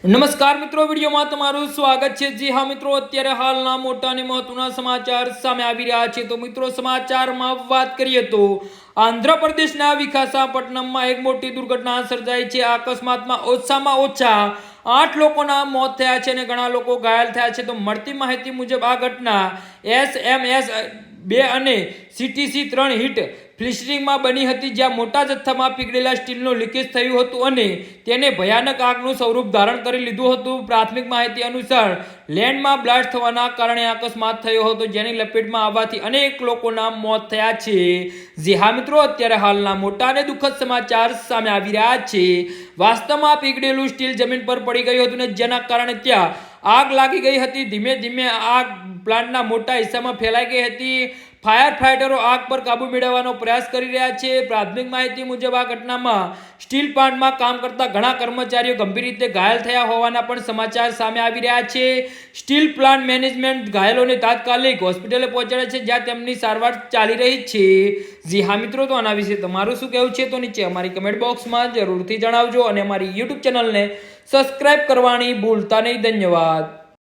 નમસ્કાર મિત્રો, વિડીયોમાં તમારું સ્વાગત છે। જી હા મિત્રો, અત્યારે હાલના મોટા અને મહત્વના સમાચાર સામે આવી રહ્યા છે। તો મિત્રો, સમાચારમાં વાત કરીએ તો આંધ્રપ્રદેશના વિશાખાપટ્ટનમમાં એક મોટી દુર્ઘટના સર્જાઈ છે। આ અકસ્માતમાં ઓછામાં ઓછા 8 લોકોના મોત થયા છે અને ઘણા લોકો ઘાયલ થયા છે। તો મળતી માહિતી મુજબ આ ઘટના SMS 2 અને CTC 3 હીટ ફ્લિશરિંગમાં બની હતી, જ્યાં મોટા જથ્થામાં પીગળેલા સ્ટીલનું લીકેજ થયું હતું અને તેને ભયાનક આગનું સ્વરૂપ ધારણ કરી લીધું હતું। પ્રાથમિક માહિતી અનુસાર લેન્ડમાં બ્લાસ્ટ થવાના કારણે અકસ્માત થયો હતો, જેની લપેટમાં આવવાથી અનેક લોકોના મોત થયા છે। જી હા મિત્રો, અત્યારે હાલના મોટા અને દુઃખદ સમાચાર સામે આવી રહ્યા છે। વાસ્તવમાં પીગળેલું સ્ટીલ જમીન પર પડી ગયું હતું, જેના કારણે ત્યાં આગ લાગી ગઈ હતી। ધીમે ધીમે આગ પ્લાન્ટના મોટા હિસ્સામાં ફેલાઈ ગઈ હતી। ફાયર ફાઇટરો આગ પર કાબુ મેળવવાનો પ્રયાસ કરી રહ્યા છે। પ્રાથમિક માહિતી મુજબ આ ઘટનામાં સ્ટીલ પ્લાન્ટમાં કામ કરતા ઘણા કર્મચારીઓ ગંભીર રીતે ઘાયલ થયા હોવાના પણ સમાચાર સામે આવી રહ્યા છે। સ્ટીલ પ્લાન્ટ મેનેજમેન્ટ ઘાયલોને તાત્કાલિક હોસ્પિટલે પહોંચાડ્યા છે, જ્યાં તેમની સારવાર ચાલી રહી છે। જી હા મિત્રો, તો આના વિશે તમારું શું કહેવું છે તો નીચે અમારી કમેન્ટ બોક્સમાં જરૂરથી જણાવજો અને અમારી YouTube ચેનલને સબસ્ક્રાઇબ કરવાની ભૂલતા નહીં। ધન્યવાદ।